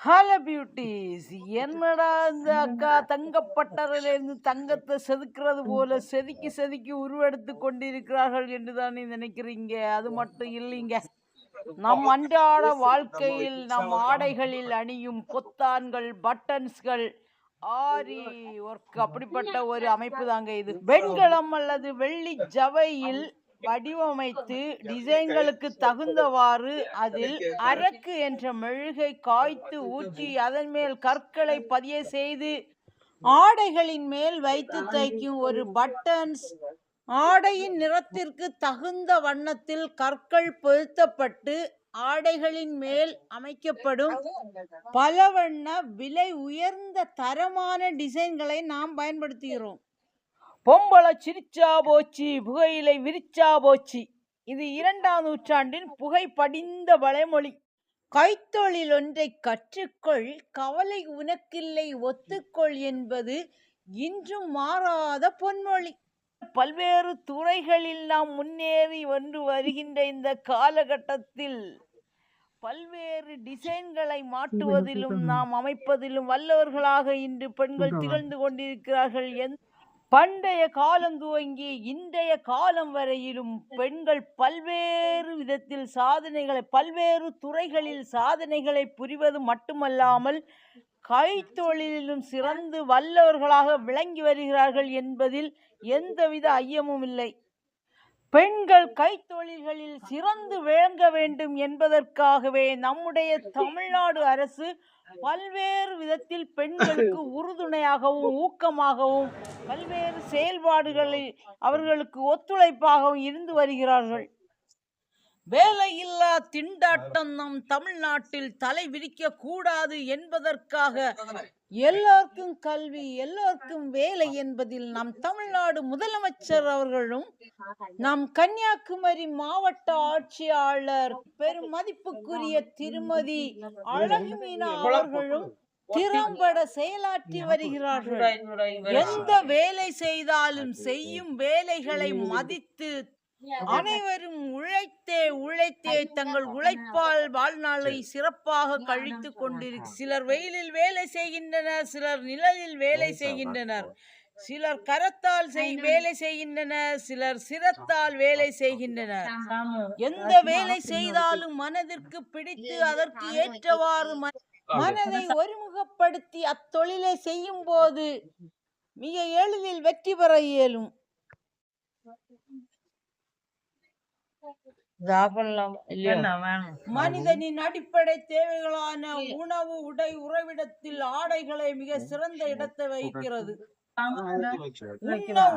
Hello beauties. என்னடா இந்த அக்கா தங்கப்பட்டறையிலிருந்து தங்கத்தை செதுக்கிறது போல செதுக்கி செதுக்கி உருவெடுத்து கொண்டிருக்கிறார்கள் என்று தானே நினைக்கிறீங்க? அது மட்டும் இல்லைங்க. நம் அன்றாட வாழ்க்கையில் நம் ஆடைகளில் அணியும் பொத்தான்கள், பட்டன்ஸ்கள், ஆரி ஒர்க் அப்படிப்பட்ட ஒரு அமைப்பு தாங்க இது. வெண்கலம் அல்லது வெள்ளி ஜவையில் வடிவமைத்து டிசைன்களுக்கு தகுந்தவாறு அதில் அரக்கு என்ற மெழுகை காய்த்து ஊற்றி அதன் மேல் கற்களை பதிய செய்து ஆடைகளின் மேல் வைத்து தைக்கும் ஒரு பட்டன்ஸ். ஆடையின் நிறத்திற்கு தகுந்த வண்ணத்தில் கற்கள் பொருத்தப்பட்டு ஆடைகளின் மேல் அமைக்கப்படும் பல வண்ண விலை உயர்ந்த தரமான டிசைன்களை நாம் பயன்படுத்துகிறோம். பொம்பளை சிரிச்சா போச்சு, புகையிலை விரிச்சா போச்சு. இது 2ஆம் நூற்றாண்டின் புகை படிந்த பழமொழி. கைத்தொழில் ஒன்றை கற்றுக்கொள், கவலை உனக்கில்லை ஒத்துக்கொள் என்பது இன்றும் மாறாத பொன்மொழி. பல்வேறு துறைகளில் நாம் முன்னேறி வந்து வருகின்ற இந்த காலகட்டத்தில் பல்வேறு டிசைன்களை மாட்டுவதிலும் நாம் அமைப்பதிலும் வல்லவர்களாக இன்று பெண்கள் திகழ்ந்து கொண்டிருக்கிறார்கள். பண்டைய காலம் துவங்கி இன்றைய காலம் வரையிலும் பெண்கள் பல்வேறு விதத்தில் பல்வேறு துறைகளில் சாதனைகளை புரிவது மட்டுமல்லாமல் கைத்தொழிலிலும் சிறந்து வல்லவர்களாக விளங்கி வருகிறார்கள் என்பதில் எந்தவித ஐயமும் இல்லை. பெண்கள் கைத்தொழில்களில் சிறந்து விளங்க வேண்டும் என்பதற்காகவே நம்முடைய தமிழ்நாடு அரசு பல்வேறு விதத்தில் பெண்களுக்கு உறுதுணையாகவும் ஊக்கமாகவும் பல்வேறு செயல்பாடுகளில் அவர்களுக்கு ஒத்துழைப்பாகவும் இருந்து வருகிறார்கள். வேலையில்லா திண்டாட்டம் நம் தமிழ்நாட்டில் தலை விரிக்க கூடாது என்பதற்காக எல்லோருக்கும் கல்வி, எல்லோருக்கும் வேலை என்பதில் நம் தமிழ்நாடு முதலமைச்சர் அவர்களும் நம் கன்னியாகுமரி மாவட்ட ஆட்சியாளர் பெரும் மதிப்புக்குரிய திருமதி அழகுமீனா அவர்களும் திறம்பட செயலாற்றி வருகிறார்கள். எந்த வேலை செய்தாலும் செய்யும் வேலைகளை மதித்து அனைவரும் உழைத்தே தங்கள் உழைப்பால் வாழ்நாளை சிறப்பாக கழித்து கொண்டிருக்கிறார். சிலர் வெயிலில் வேலை செய்கின்றனர், சிலர் நிழலில் வேலை செய்கின்றனர், சிலர் கரத்தால் வேலை செய்கின்றனர், சிலர் சிரத்தால் வேலை செய்கின்றனர். எந்த வேலை செய்தாலும் மனதிற்கு பிடித்து அதற்கு ஏற்றவாறு மனதை ஒருமுகப்படுத்தி அத்தொழிலை செய்யும் போது மிக எளிதில் வெற்றி பெற இயலும். மனிதனின் அடிப்படை தேவைகளான உணவு, உடை, உறைவிடத்தில் ஆடைகளை மிக சிறந்த இடத்தை வகிக்கிறது.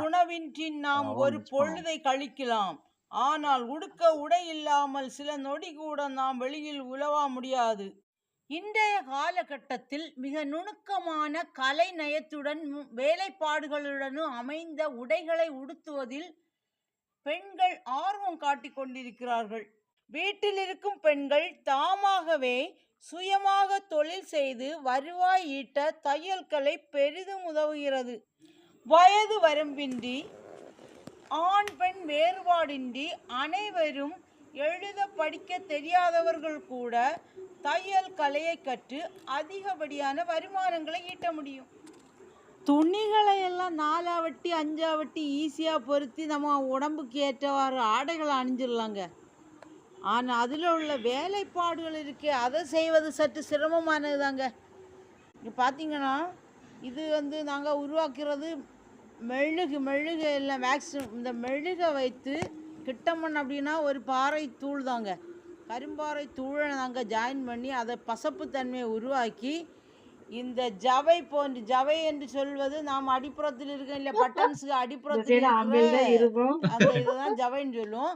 உணவின்றி நாம் ஒரு பொழுதை கழிக்கலாம், ஆனால் உடுக்க உடை இல்லாமல் சில நொடி கூட நாம் வெளியில் உலவ முடியாது. இன்றைய காலகட்டத்தில் மிக நுணுக்கமான கலை நயத்துடன் வேலைப்பாடுகளுடனும் அமைந்த உடைகளை உடுத்துவதில் பெண்கள் ஆர்வம் காட்டிக் கொண்டிருக்கிறார்கள். வீட்டில் இருக்கும் பெண்கள் தாமாகவே சுயமாக தொழில் செய்து வருவாய் ஈட்ட தையல் கலை பெரிதும் உதவுகிறது. வயது வரம்பின்றி, ஆண் பெண் வேறுபாடின்றி அனைவரும் எழுத படிக்க தெரியாதவர்கள் கூட தையல் கலையை கற்று அதிகப்படியான வருமானங்களை ஈட்ட முடியும். துணிகளை எல்லாம் 4 வட்டி 5 வட்டி ஈஸியாக பொருத்தி நம்ம உடம்புக்கு ஏற்றவாறு ஆடைகளை அணிஞ்சிடலாங்க. ஆனால் அதில் உள்ள வேலைப்பாடுகள் இருக்கே, அதை செய்வது சற்று சிரமமானது தாங்க. இங்கே பார்த்தீங்கன்னா இது நாங்கள் உருவாக்குறது மெழுகு இல்லை மேக்ஸிமம் இந்த மெழுகை வைத்து கிட்டமண் அப்படின்னா ஒரு பாறை தூள் தாங்க. கரும்பாறை தூளை நாங்கள் ஜாயின் பண்ணி அதை பசப்பு தன்மையை உருவாக்கி இந்த ஜவை என்று சொல்வது நாம் அடிப்புறத்தில் இருக்க இல்லை பட்டன்ஸுக்கு அடிப்புறத்தில் அந்த இதுதான் ஜவைன்னு சொல்லுவோம்.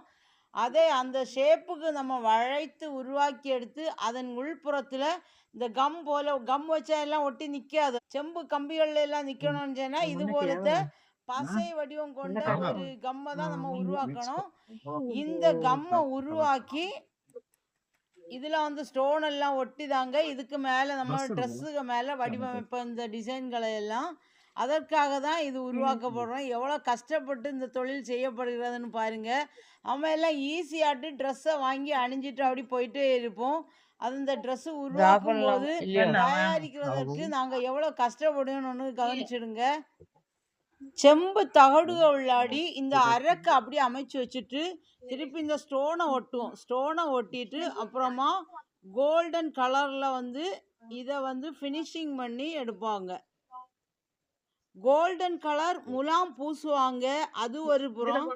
அதை அந்த ஷேப்புக்கு நம்ம வளைத்து உருவாக்கி எடுத்து அதன் உள்புறத்தில் இந்த கம் வச்சா எல்லாம் ஒட்டி நிற்காது. செம்பு கம்பிகள்ல எல்லாம் நிற்கணும்னு சொன்னா இது போலத்த பசை வடிவம் கொண்ட ஒரு கம்மை தான் நம்ம உருவாக்கணும். இந்த கம்மை உருவாக்கி இதில் ஸ்டோன் எல்லாம் ஒட்டி தாங்க இதுக்கு மேலே நம்ம ட்ரெஸ்ஸுக்கு மேலே வடிவமைப்போம் இந்த டிசைன்களை எல்லாம். அதற்காக தான் இது உருவாக்கப்படுறோம். எவ்வளோ கஷ்டப்பட்டு இந்த தொழில் செய்யப்படுகிறதுன்னு பாருங்கள். நம்ம எல்லாம் ஈஸியாட்டு ட்ரெஸ்ஸை வாங்கி அணிஞ்சிட்டு அப்படி போயிட்டே இருப்போம். அது இந்த ட்ரெஸ் இது ஆஃப் உருவாக்கும் பண்ணலாம் போது இல்லையா? தயாரிக்கிறதற்கு நாங்க எவ்வளவு கஷ்டப்படுவோம்னு கவனிச்சிடுங்க. செம்பு தகடுகள் உள்ளாடி இந்த அரக்க அப்படியே அமைச்சு வச்சுட்டு திருப்பி இந்த ஸ்டோனை ஒட்டுவோம். ஸ்டோனை ஒட்டிட்டு அப்புறமா கோல்டன் கலர்ல வந்து இதை வந்து ஃபினிஷிங் பண்ணி எடுப்பாங்க. கோல்டன் கலர் முலாம் பூசுவாங்க. அது ஒரு புறம்.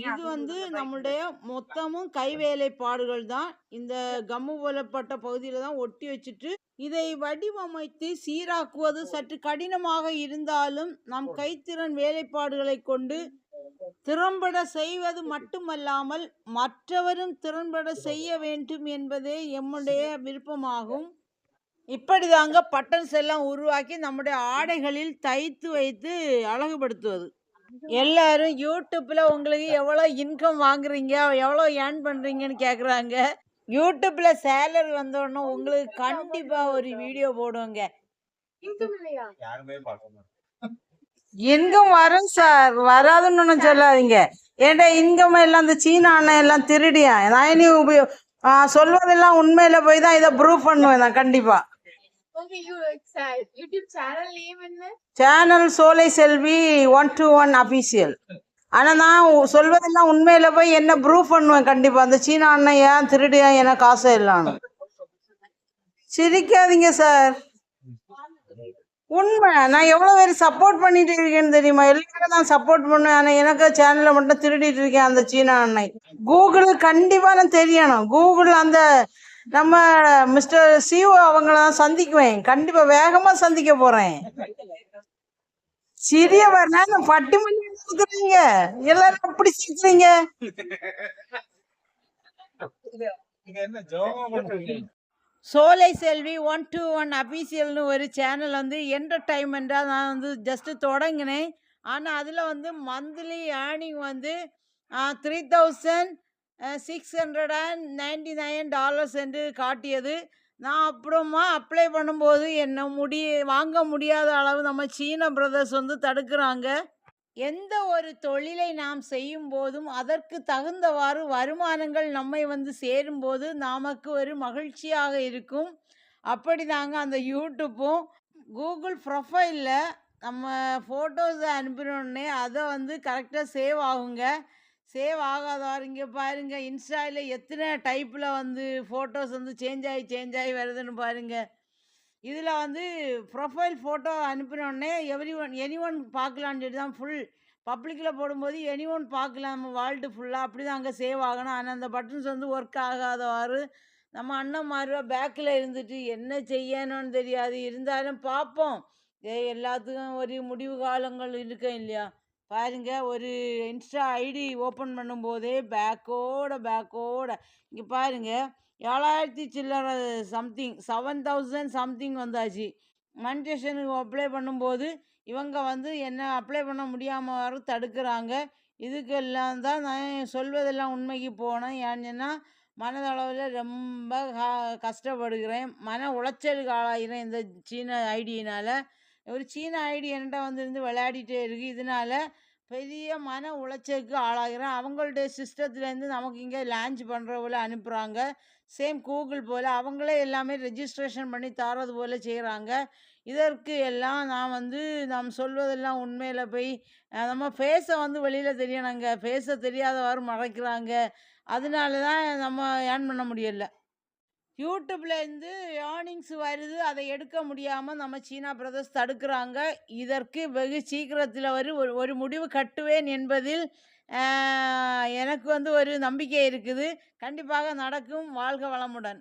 இது வந்து நம்முடைய மொத்தமும் கை வேலைப்பாடுகள் தான். இந்த கம்மு போலப்பட்ட பகுதியில தான் ஒட்டி வச்சுட்டு இதை வடிவமைத்து சீராக்குவது சற்று கடினமாக இருந்தாலும் நம் கைத்திறன் வேலைப்பாடுகளை கொண்டு திறம்பட செய்வது மட்டுமல்லாமல் மற்றவரும் திறம்பட செய்ய வேண்டும் என்பதே எம்முடைய விருப்பமாகும். இப்படிதாங்க பட்டன்ஸ் எல்லாம் உருவாக்கி நம்முடைய ஆடைகளில் தைத்து வைத்து அழகுபடுத்துவது. எல்லாரும் யூடியூப்ல உங்களுக்கு எவ்வளோ இன்கம் வாங்குறீங்க, எவ்வளோ ஏர்ன் பண்றீங்கன்னு கேட்குறாங்க. யூடியூப்ல சேலரி வந்தோடனே உங்களுக்கு கண்டிப்பா ஒரு வீடியோ போடுவோங்க. இன்கம் வரும் சார், வராதுன்னு ஒன்றும் சொல்லாதீங்க. ஏன்டா இன்கம் எல்லாம் இந்த சீனா அண்ணன் எல்லாம் திருடியா? நான் இனி சொல்வதெல்லாம் உண்மையில போய் தான் இதை ப்ரூவ் பண்ணுவேன் நான் கண்டிப்பா. சேனல் சோலை செல்வி 121 அபிஷியல். ஆனா நான் சொல்வதெல்லாம் உண்மையில போய் என்ன ப்ரூவ் பண்ணுவேன் கண்டிப்பா. அந்த சீனா அண்ணன் ஏன் திருடியா என காசு இல்லான்னு. சிரிக்காதீங்க சார், உண்மை. நான் எவ்வளோ பேர் சப்போர்ட் பண்ணிட்டு இருக்கேன்னு தெரியுமா? எல்லாரும் தான் சப்போர்ட் பண்ணுவேன். ஆனால் எனக்கு சேனலில் மட்டும் திருடிட்டு இருக்கேன் அந்த சீனா அன்னை. கூகுள் கண்டிப்பாக நான் தெரியணும். கூகுள் அந்த நம்ம மிஸ்டர் சிஓ அவங்கள தான் சந்திக்குவேன். கண்டிப்பாக வேகமாக சந்திக்க போகிறேன். சிறியவர் நான் பட்டிமணி இருக்கிறீங்க, எல்லாரும் அப்படி சிரிக்கிறீங்க. சோலை செல்வி 121 அபிஷியல்னு ஒரு சேனல் வந்து என்டர்டைன்மெண்ட்டாக நான் வந்து ஜஸ்ட்டு தொடங்கினேன். ஆனால் அதில் வந்து மந்த்லி ஏர்னிங் வந்து $3,699 என்று காட்டியது. நான் அப்புறமா அப்ளை பண்ணும்போது என்ன வாங்க முடியாத அளவு நம்ம சீன பிரதர்ஸ் வந்து தடுக்கிறாங்க. எந்த ஒரு தொழிலை நாம் செய்யும் போதும் அதற்கு தகுந்தவாறு வருமானங்கள் நம்மை வந்து சேரும்போது நமக்கு ஒரு மகிழ்ச்சியாக இருக்கும். அப்படி தாங்க அந்த யூடியூப்பும். கூகுள் ப்ரொஃபைலில் நம்ம ஃபோட்டோஸை அனுப்பினோடனே அதை வந்து கரெக்டாக சேவ் ஆகுங்க. சேவ் ஆகாதவாறு இங்கே பாருங்கள், இன்ஸ்டாவில் எத்தனை டைப்பில் வந்து ஃபோட்டோஸ் வந்து சேஞ்ச் ஆகி வருதுன்னு பாருங்கள். இதில் வந்து ப்ரொஃபைல் ஃபோட்டோ அனுப்பினோடனே எனி ஒன் பார்க்கலான்னு சொல்லி தான் ஃபுல் பப்ளிக்கில் போடும்போது எனி ஒன் பார்க்கலாம் நம்ம வேர்ல்டு ஃபுல்லாக. அப்படி தான் அங்கே சேவ் ஆகணும். ஆனால் அந்த பட்டன்ஸ் வந்து ஒர்க் ஆகாதவாறு நம்ம அண்ணன் மாதிரி பேக்கில் இருந்துட்டு என்ன செய்யணும்னு தெரியாது. இருந்தாலும் பார்ப்போம். எல்லாத்துக்கும் ஒரு முடிவு காலங்கள் இருக்கும் இல்லையா? பாருங்க, ஒரு இன்ஸ்டா ஐடி ஓப்பன் பண்ணும்போதே பேக்கோட இங்கே பாருங்க 7,000 சில்லற சம்திங் 7,000 சம்திங் வந்தாச்சு. மானிட்டேஷனுக்கு அப்ளை பண்ணும்போது இவங்க வந்து என்ன அப்ளை பண்ண முடியாமல் வர தடுக்கிறாங்க. இதுக்கெல்லாம் தான் நான் சொல்வதெல்லாம் உண்மைக்கு போனேன். ஏன்னா மனதளவில் ரொம்ப கஷ்டப்படுகிறேன், மன உளைச்சலுக்கு ஆளாகிறேன் இந்த சீன ஐடியினால். ஒரு சீன ஐடி என்கிட்ட வந்து விளையாடிட்டே இருக்குது. இதனால பெரிய மன உளைச்சலுக்கு ஆளாகிறேன். அவங்களுடைய சிஸ்டத்துலேருந்து நமக்கு இங்கே லான்ச் பண்ணுற போல் அனுப்புகிறாங்க. சேம் கூகுள் போல் அவங்களே எல்லாமே ரெஜிஸ்ட்ரேஷன் பண்ணி தரது போல் செய்கிறாங்க. இதற்கு எல்லாம் நான் வந்து நாம் சொல்வதெல்லாம் உண்மையில் போய் நம்ம ஃபேஸை வந்து வெளியில் தெரியணுங்க. ஃபேஸை தெரியாதவாறு மறைக்கிறாங்க. அதனால தான் நம்ம ஏர்ன் பண்ண முடியல. யூடியூப்லேருந்து ஏர்னிங்ஸ் வருது, அதை எடுக்க முடியாமல் நம்ம சீனா பிரதர்ஸ் தடுக்கிறாங்க. இதற்கு வெகு சீக்கிரத்தில் ஒரு முடிவு கட்டுவேன் என்பதில் எனக்கு வந்து ஒரு நம்பிக்கை இருக்குது. கண்டிப்பாக நடக்கும். வாழ்க வளமுடன்.